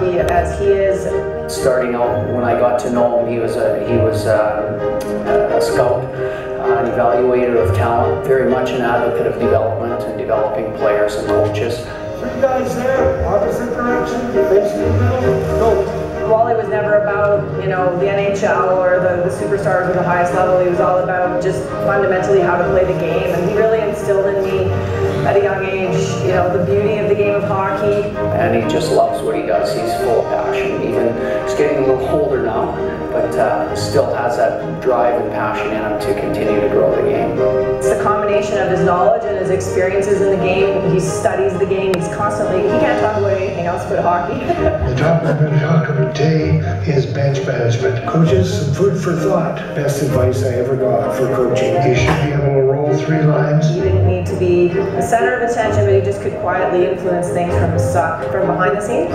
hockey as he is. Starting out, when I got to know him, he was a scout, an evaluator of talent, very much an advocate of development and developing players and coaches. Three guys there, opposite direction, facing the middle, go. Wally was never about, you know, the NHL or the superstars at the highest level. He was all about just fundamentally how to play the game, and he really instilled in me at a young age, you know, the beauty of the game of hockey. And he just loves what he does. He's full of passion. Even he's getting a little older now, but still has that drive and passion in him to continue to grow the game. It's the combination of his knowledge and his experiences in the game. He studies the game. He's constantly, he can't talk about anything else but hockey. The topic of the day is bench management. Coaches, some food for thought. Best advice I ever got for coaching. You should be able to roll 3 lines. He didn't need to be the center of attention, but he just could quietly influence things from behind the scenes.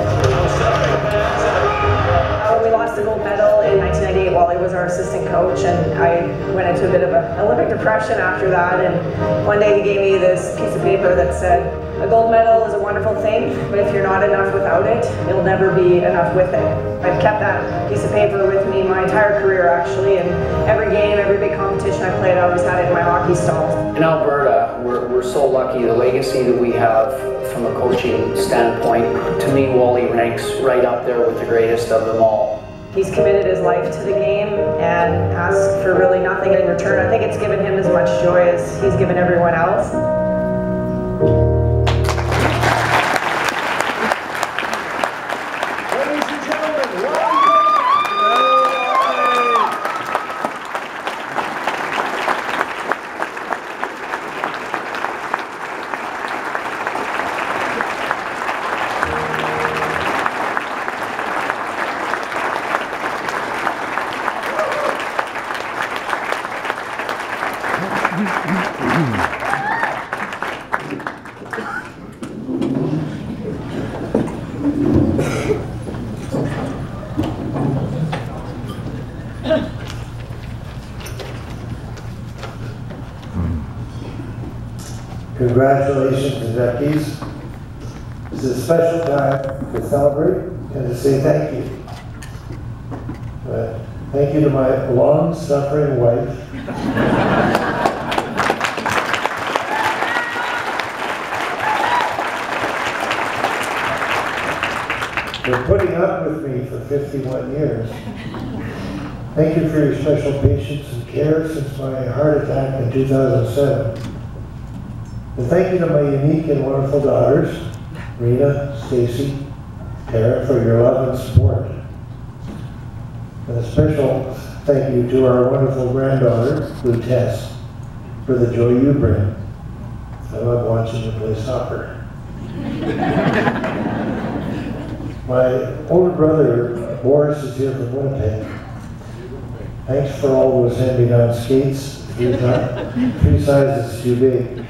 We lost the gold medal in 1998. Wally was our assistant coach, and I went into a bit of an Olympic depression after that. And one day he gave me this piece of paper that said, "A gold medal is a wonderful thing, but if you're not enough without it, you'll never be enough with it." I've kept that piece of paper with me my entire career, actually, and every game, every big competition I played, I always had it in my hockey stall. In Alberta, we're so lucky. The legacy that we have from a coaching standpoint, to me, Wally ranks right up there with the greatest of them all. He's committed his life to the game and asked for really nothing in return. I think it's given him as much joy as he's given everyone else. Congratulations, inductees. This is a special time to celebrate and to say thank you. Thank you to my long-suffering wife. For putting up with me for 51 years. Thank you for your special patience and care since my heart attack in 2007. And thank you to my unique and wonderful daughters, Rena, Stacy, Tara, for your love and support. And a special thank you to our wonderful granddaughter, Lou Tess, for the joy you bring. I love watching you play soccer. My older brother, Boris, is here from Winnipeg. Thanks for all those hand-me-down skates. 3 sizes too big.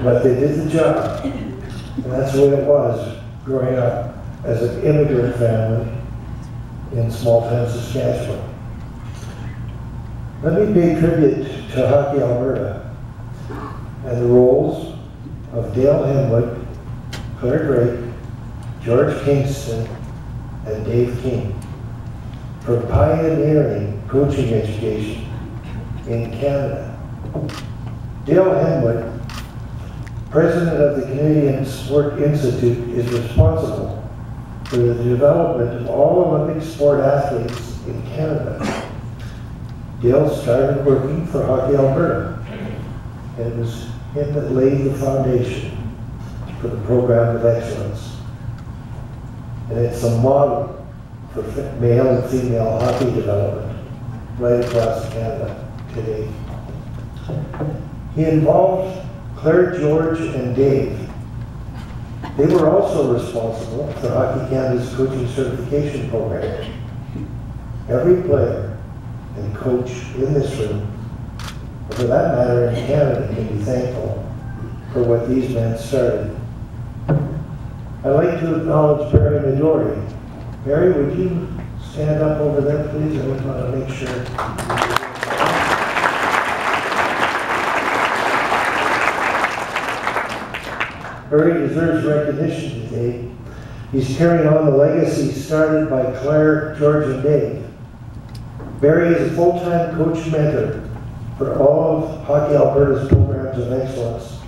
But they did the job. And that's the way it was growing up as an immigrant family in small town Saskatchewan. Let me pay tribute to Hockey Alberta and the roles of Dale Henwood, Clare Drake, George Kingston, and Dave King for pioneering coaching education in Canada. Dale Henwood, president of the Canadian Sport Institute, is responsible for the development of all Olympic sport athletes in Canada. Dale started working for Hockey Alberta, and it was him that laid the foundation for the program of excellence. And it's a model for male and female hockey development right across Canada today. He involved Clare, George, and Dave. They were also responsible for Hockey Canada's coaching certification program. Every player and coach in this room, or for that matter in Canada, can be thankful for what these men started. I'd like to acknowledge Barry Medori. Barry, would you stand up over there, please? I want to make sure. Barry deserves recognition today. He's carrying on the legacy started by Clare, George, and Dave. Barry is a full-time coach mentor for all of Hockey Alberta's programs of excellence,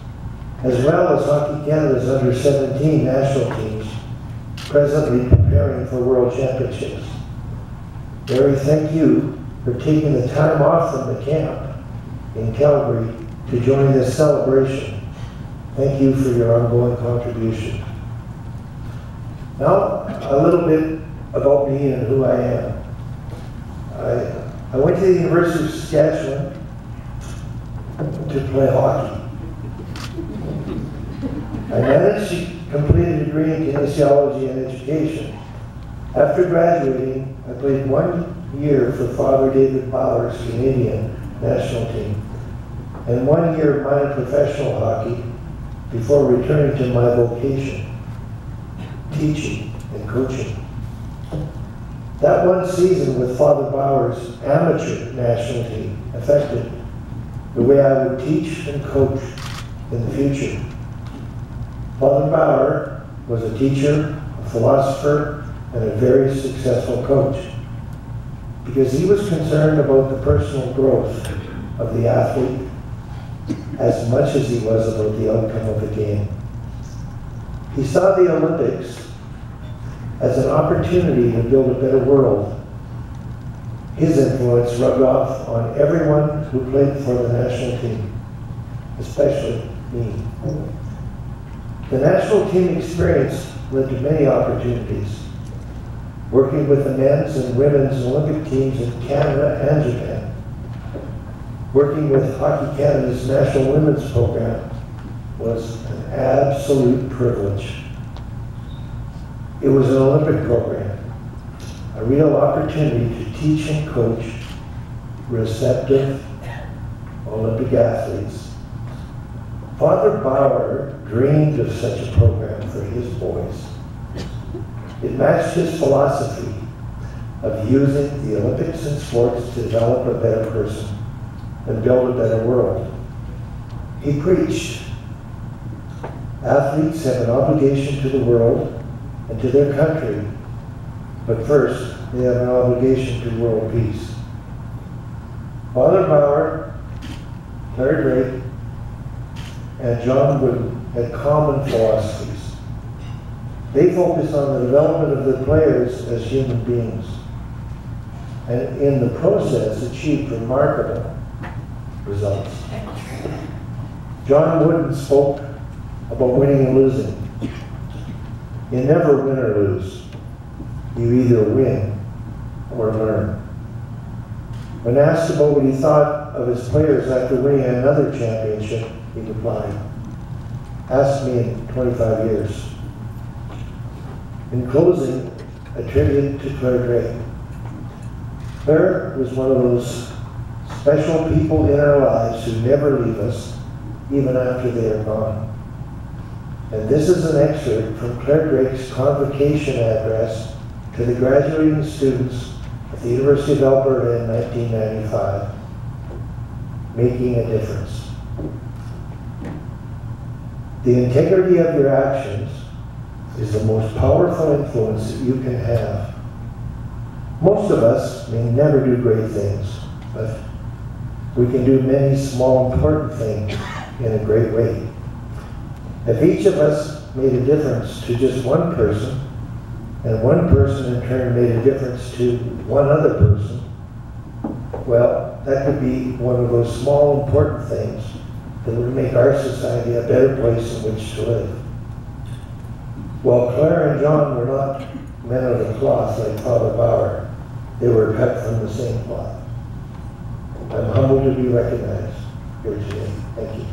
as well as Hockey Canada's under-17 national teams, presently preparing for World Championships. Barry, thank you for taking the time off from the camp in Calgary to join this celebration. Thank you for your ongoing contribution. Now, a little bit about me and who I am. I went to the University of Saskatchewan to play hockey. I managed to complete a degree in kinesiology and education. After graduating, I played 1 year for Father David Bauer's Canadian national team and 1 year of minor professional hockey before returning to my vocation, teaching and coaching. That one season with Father Bauer's amateur national team affected the way I would teach and coach in the future. Father Bauer was a teacher, a philosopher, and a very successful coach because he was concerned about the personal growth of the athlete as much as he was about the outcome of the game. He saw the Olympics as an opportunity to build a better world. His influence rubbed off on everyone who played for the national team, especially me. The national team experience led to many opportunities, working with the men's and women's Olympic teams in Canada and Japan. Working with Hockey Canada's National Women's Program was an absolute privilege. It was an Olympic program, a real opportunity to teach and coach receptive Olympic athletes. Father Bauer dreamed of such a program for his boys. It matched his philosophy of using the Olympics and sports to develop a better person and build a better world. He preached, athletes have an obligation to the world and to their country, but first they have an obligation to world peace. Father Bauer, Clare Drake, and John Wood had common philosophies. They focused on the development of the players as human beings, and in the process achieved remarkable results. John Wooden spoke about winning and losing. You never win or lose. You either win or learn. When asked about what he thought of his players after winning another championship, he replied, "Ask me in 25 years." In closing, a tribute to Clare Drake. Clare was one of those special people in our lives who never leave us, even after they are gone. And this is an excerpt from Clare Drake's convocation address to the graduating students at the University of Alberta in 1995, making a difference. The integrity of your actions is the most powerful influence that you can have. Most of us may never do great things, but we can do many small important things in a great way. If each of us made a difference to just one person, and one person in turn made a difference to one other person, well, that could be one of those small important things that would make our society a better place in which to live. While Clare and John were not men of the cloth like Father Bauer, they were cut from the same cloth. I'm humbled to be recognized here today. Thank you.